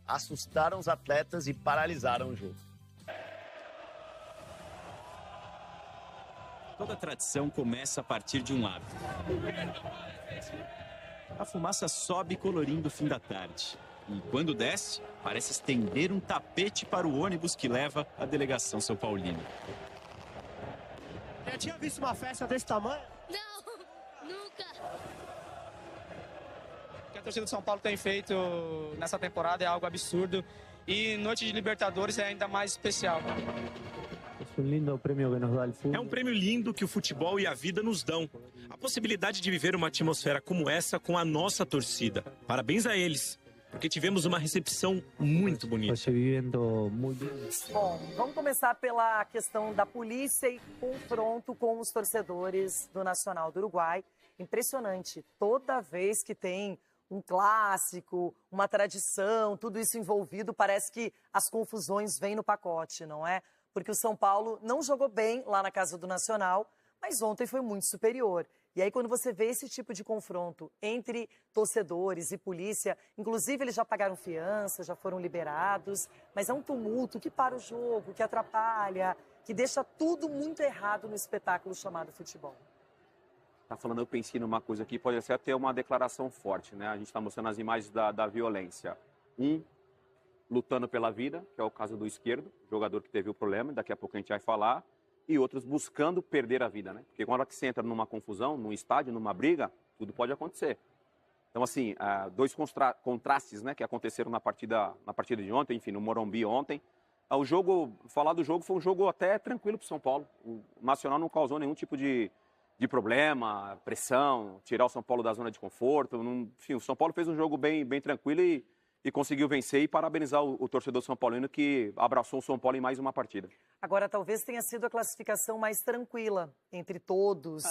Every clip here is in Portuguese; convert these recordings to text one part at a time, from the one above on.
assustaram os atletas e paralisaram o jogo. Toda tradição começa a partir de um hábito. A fumaça sobe colorindo o fim da tarde. E quando desce, parece estender um tapete para o ônibus que leva a delegação São Paulina. Já tinha visto uma festa desse tamanho? Não, nunca. O que a torcida do São Paulo tem feito nessa temporada é algo absurdo. E noite de Libertadores é ainda mais especial. É um prêmio lindo que o futebol e a vida nos dão. A possibilidade de viver uma atmosfera como essa com a nossa torcida. Parabéns a eles, porque tivemos uma recepção muito bonita. Bom, vamos começar pela questão da polícia e confronto com os torcedores do Nacional do Uruguai. Impressionante, toda vez que tem um clássico, uma tradição, tudo isso envolvido, parece que as confusões vêm no pacote, não é? Porque o São Paulo não jogou bem lá na casa do Nacional, mas ontem foi muito superior. E aí quando você vê esse tipo de confronto entre torcedores e polícia, inclusive eles já pagaram fiança, já foram liberados, mas é um tumulto que para o jogo, que atrapalha, que deixa tudo muito errado no espetáculo chamado futebol. Tá falando, eu pensei numa coisa aqui, pode ser até uma declaração forte, né? A gente está mostrando as imagens da violência. Lutando pela vida, que é o caso do esquerdo, jogador que teve o problema, daqui a pouco a gente vai falar, e outros buscando perder a vida, né? Porque quando você entra numa confusão, num estádio, numa briga, tudo pode acontecer. Então, assim, dois contrastes, né, que aconteceram na partida de ontem, enfim, no Morumbi ontem. Falar do jogo, foi um jogo até tranquilo para o São Paulo. O Nacional não causou nenhum tipo de problema, pressão, tirar o São Paulo da zona de conforto. Enfim, o São Paulo fez um jogo bem tranquilo e conseguiu vencer, e parabenizar o torcedor são paulino que abraçou o São Paulo em mais uma partida. Agora, talvez tenha sido a classificação mais tranquila entre todos.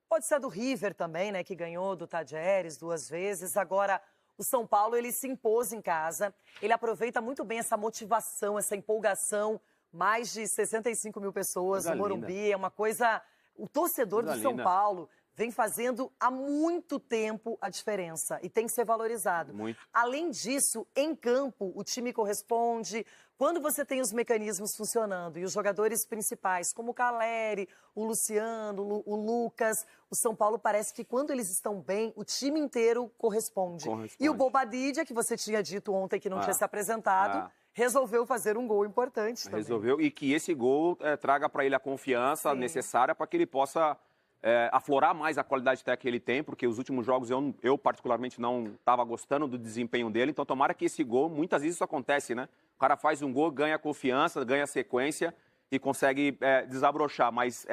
Pode ser a do River também, né, que ganhou do Tajeres 2 vezes. Agora, o São Paulo, ele se impôs em casa, ele aproveita muito bem essa motivação, essa empolgação. Mais de 65 mil pessoas no Morumbi, é uma coisa... O torcedor do São Paulo vem fazendo há muito tempo a diferença e tem que ser valorizado. Muito. Além disso, em campo, o time corresponde. Quando você tem os mecanismos funcionando e os jogadores principais, como o Caleri, o Luciano, o Lucas, o São Paulo parece que quando eles estão bem, o time inteiro corresponde. E o Bobadilla, que você tinha dito ontem que não tinha se apresentado, resolveu fazer um gol importante também. Resolveu, e que esse gol traga para ele a confiança necessária para que ele possa... aflorar mais a qualidade técnica que ele tem, porque os últimos jogos eu particularmente não estava gostando do desempenho dele, então tomara que esse gol, muitas vezes isso acontece, né? O cara faz um gol, ganha confiança, ganha sequência e consegue desabrochar, mas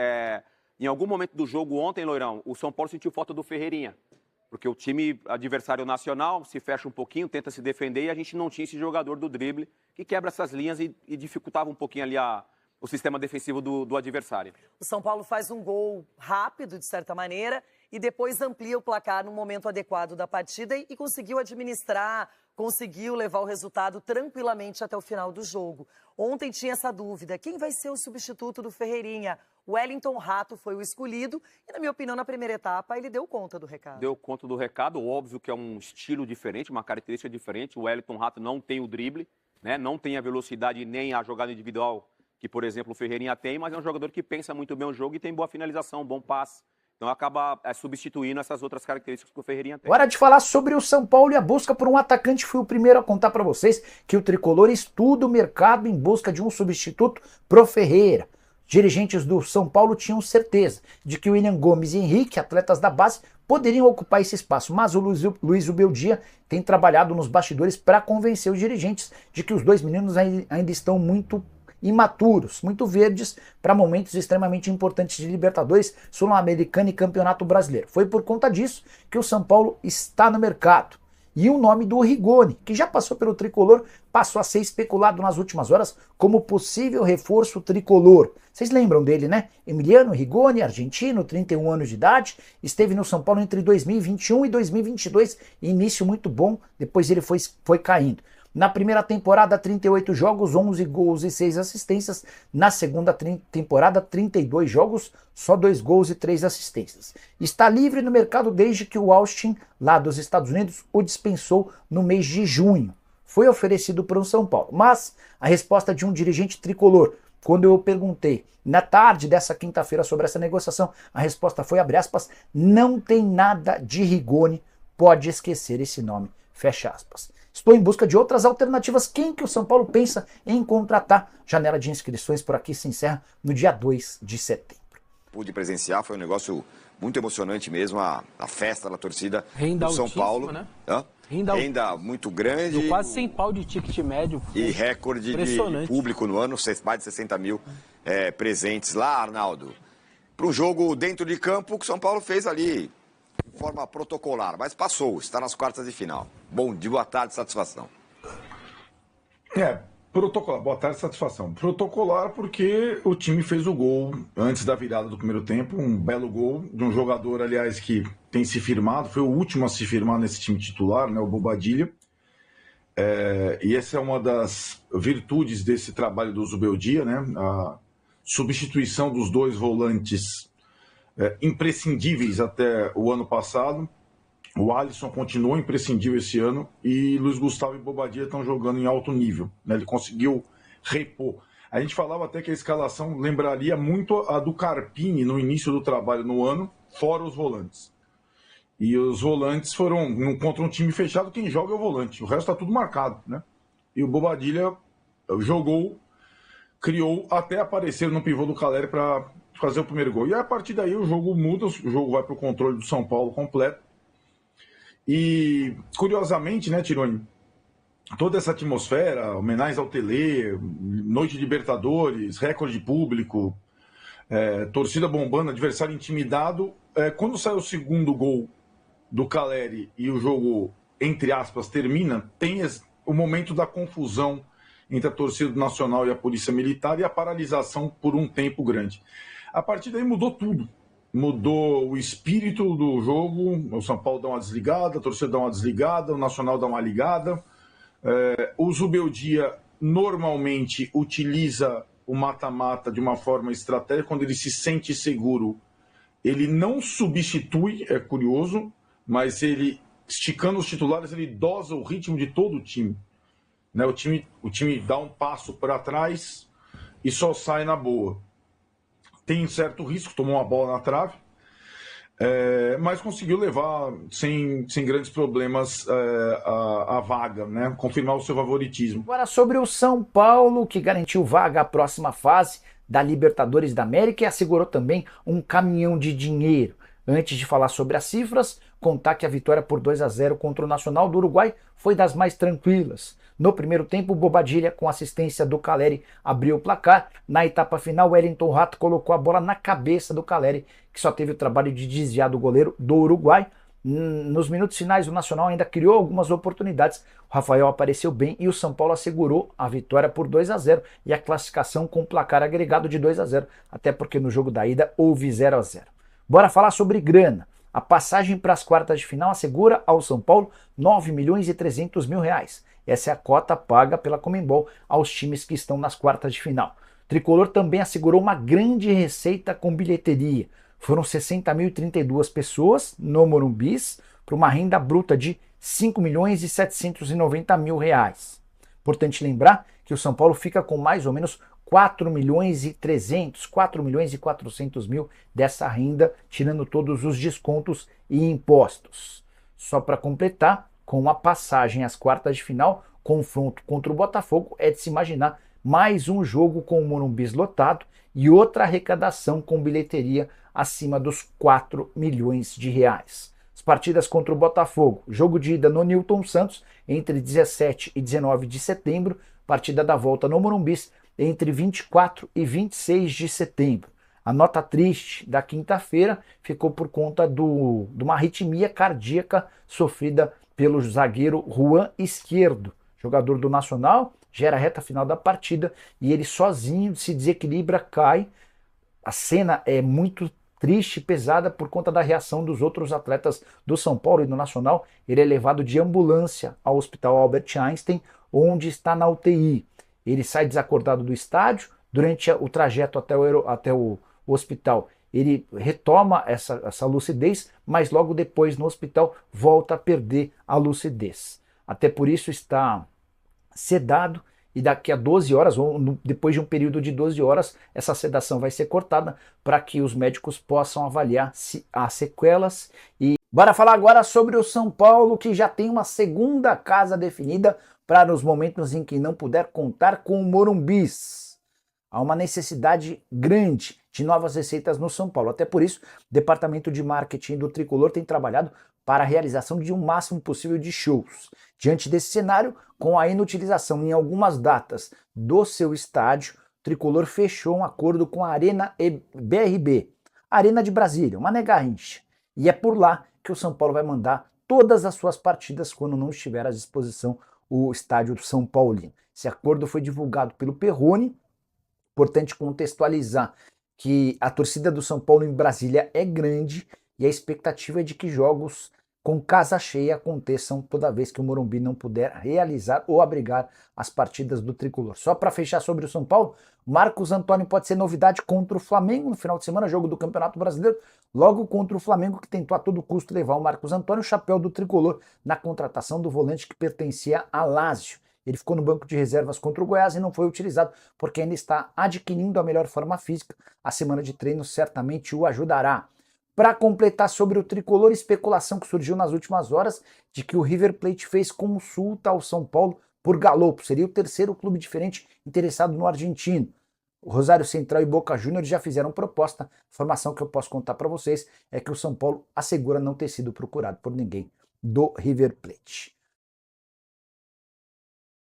em algum momento do jogo ontem, Loirão, o São Paulo sentiu falta do Ferreirinha, porque o time adversário nacional se fecha um pouquinho, tenta se defender e a gente não tinha esse jogador do drible que quebra essas linhas e dificultava um pouquinho ali o sistema defensivo do adversário. O São Paulo faz um gol rápido, de certa maneira, e depois amplia o placar no momento adequado da partida e conseguiu administrar, conseguiu levar o resultado tranquilamente até o final do jogo. Ontem tinha essa dúvida, quem vai ser o substituto do Ferreirinha? O Wellington Rato foi o escolhido e, na minha opinião, na primeira etapa, ele deu conta do recado. Deu conta do recado, óbvio que é um estilo diferente, uma característica diferente. O Wellington Rato não tem o drible, né? Não tem a velocidade nem a jogada individual que, por exemplo, o Ferreirinha tem, mas é um jogador que pensa muito bem o jogo e tem boa finalização, bom passe. Então acaba substituindo essas outras características que o Ferreirinha tem. Hora de falar sobre o São Paulo e a busca por um atacante. Fui o primeiro a contar para vocês que o Tricolor estuda o mercado em busca de um substituto pro Ferreira. Dirigentes do São Paulo tinham certeza de que o William Gomes e Henrique, atletas da base, poderiam ocupar esse espaço, mas o Luiz Ubeldia tem trabalhado nos bastidores para convencer os dirigentes de que os dois meninos ainda estão muito imaturos, muito verdes para momentos extremamente importantes de Libertadores, Sul-Americana e Campeonato Brasileiro. Foi por conta disso que o São Paulo está no mercado. E o nome do Rigoni, que já passou pelo Tricolor, passou a ser especulado nas últimas horas como possível reforço tricolor. Vocês lembram dele, né? Emiliano Rigoni, argentino, 31 anos de idade, esteve no São Paulo entre 2021 e 2022, início muito bom, depois ele foi caindo. Na primeira temporada, 38 jogos, 11 gols e 6 assistências. Na segunda temporada, 32 jogos, só 2 gols e 3 assistências. Está livre no mercado desde que o Austin, lá dos Estados Unidos, o dispensou no mês de junho. Foi oferecido para o São Paulo. Mas a resposta de um dirigente tricolor, quando eu perguntei na tarde dessa quinta-feira sobre essa negociação, a resposta foi, abre aspas, não tem nada de Rigoni, pode esquecer esse nome, fecha aspas. Estou em busca de outras alternativas. Quem que o São Paulo pensa em contratar? Janela de inscrições por aqui se encerra no dia 2 de setembro. Pude presenciar, foi um negócio muito emocionante mesmo, a festa da torcida Renda do São Paulo. Né? Renda muito grande. Quase 100 pau de ticket médio. E recorde de público no ano, mais de 60 mil presentes lá, Arnaldo. Para um jogo dentro de campo que o São Paulo fez ali, de forma protocolar, mas passou, está nas quartas de final. Bom dia, boa tarde, satisfação. Protocolar, boa tarde, satisfação. Protocolar porque o time fez o gol antes da virada do primeiro tempo, um belo gol de um jogador, aliás, que tem se firmado, foi o último a se firmar nesse time titular, né, o Bobadilla. E essa é uma das virtudes desse trabalho do Zubeldia, né, a substituição dos dois volantes imprescindíveis até o ano passado. O Alisson continuou imprescindível esse ano e Luiz Gustavo e Bobadilla estão jogando em alto nível, né? Ele conseguiu repor. A gente falava até que a escalação lembraria muito a do Carpini no início do trabalho no ano, fora os volantes. E os volantes foram contra um time fechado, quem joga é o volante, o resto está tudo marcado, né? E o Bobadilla jogou, criou, até aparecer no pivô do Caleri para fazer o primeiro gol. E a partir daí o jogo muda, o jogo vai para o controle do São Paulo completo. E, curiosamente, né, Tironi, toda essa atmosfera, homenagens ao Tele, noite de Libertadores, recorde de público, torcida bombando, adversário intimidado, quando sai o segundo gol do Caleri e o jogo, entre aspas, termina, tem o momento da confusão entre a torcida do Nacional e a Polícia Militar e a paralisação por um tempo grande. A partir daí mudou tudo. Mudou o espírito do jogo, o São Paulo dá uma desligada, a torcida dá uma desligada, o Nacional dá uma ligada. O Zubeldia normalmente utiliza o mata-mata de uma forma estratégica, quando ele se sente seguro, ele não substitui, é curioso, mas ele, esticando os titulares, ele dosa o ritmo de todo o time. Né? O time dá um passo para trás e só sai na boa. Tem certo risco, tomou uma bola na trave, mas conseguiu levar sem grandes problemas a vaga, né? Confirmar o seu favoritismo. Agora sobre o São Paulo, que garantiu vaga à próxima fase da Libertadores da América e assegurou também um caminhão de dinheiro. Antes de falar sobre as cifras, contar que a vitória por 2-0 contra o Nacional do Uruguai foi das mais tranquilas. No primeiro tempo, o Bobadilla, com assistência do Caleri, abriu o placar. Na etapa final, o Wellington Rato colocou a bola na cabeça do Caleri, que só teve o trabalho de desviar do goleiro do Uruguai. Nos minutos finais, o Nacional ainda criou algumas oportunidades. O Rafael apareceu bem e o São Paulo assegurou a vitória por 2-0 e a classificação com placar agregado de 2-0, até porque no jogo da ida houve 0-0. Bora falar sobre grana. A passagem para as quartas de final assegura ao São Paulo 9 milhões e 300 mil reais. Essa é a cota paga pela Conmebol aos times que estão nas quartas de final. O Tricolor também assegurou uma grande receita com bilheteria. Foram 60.032 pessoas no Morumbis para uma renda bruta de 5 milhões e 790 mil reais. Importante lembrar que o São Paulo fica com mais ou menos 4 milhões e 400 mil dessa renda, tirando todos os descontos e impostos. Só para completar, com a passagem às quartas de final, confronto contra o Botafogo, é de se imaginar mais um jogo com o Morumbis lotado e outra arrecadação com bilheteria acima dos 4 milhões de reais. As partidas contra o Botafogo, jogo de ida no Newton Santos, entre 17 e 19 de setembro, partida da volta no Morumbis, entre 24 e 26 de setembro. A nota triste da quinta-feira ficou por conta de uma arritmia cardíaca sofrida pelo zagueiro Juan Izquierdo, jogador do Nacional, gera a reta final da partida e ele sozinho se desequilibra, cai. A cena é muito triste e pesada por conta da reação dos outros atletas do São Paulo e do Nacional. Ele é levado de ambulância ao Hospital Albert Einstein, onde está na UTI. Ele sai desacordado do estádio, durante o trajeto até o hospital ele retoma essa lucidez, mas logo depois no hospital volta a perder a lucidez. Até por isso está sedado e daqui a 12 horas, ou depois de um período de 12 horas, essa sedação vai ser cortada para que os médicos possam avaliar se há sequelas. E bora falar agora sobre o São Paulo, que já tem uma segunda casa definida para os momentos em que não puder contar com o Morumbis. Há uma necessidade grande de novas receitas no São Paulo. Até por isso, o departamento de marketing do Tricolor tem trabalhado para a realização de um máximo possível de shows. Diante desse cenário, com a inutilização em algumas datas do seu estádio, o Tricolor fechou um acordo com a Arena BRB, Arena de Brasília, uma Garrincha. E é por lá que o São Paulo vai mandar todas as suas partidas quando não estiver à disposição o estádio do São Paulino. Esse acordo foi divulgado pelo Perrone. Importante contextualizar que a torcida do São Paulo em Brasília é grande e a expectativa é de que jogos com casa cheia aconteçam toda vez que o Morumbi não puder realizar ou abrigar as partidas do Tricolor. Só para fechar sobre o São Paulo, Marcos Antônio pode ser novidade contra o Flamengo no final de semana, jogo do Campeonato Brasileiro, logo contra o Flamengo, que tentou a todo custo levar o Marcos Antônio, o chapéu do Tricolor, na contratação do volante que pertencia a Lazio. Ele ficou no banco de reservas contra o Goiás e não foi utilizado porque ainda está adquirindo a melhor forma física. A semana de treino certamente o ajudará. Para completar sobre o Tricolor, especulação que surgiu nas últimas horas de que o River Plate fez consulta ao São Paulo por Galopo. Seria o terceiro clube diferente interessado no argentino. O Rosário Central e Boca Juniors já fizeram proposta. A informação que eu posso contar para vocês é que o São Paulo assegura não ter sido procurado por ninguém do River Plate.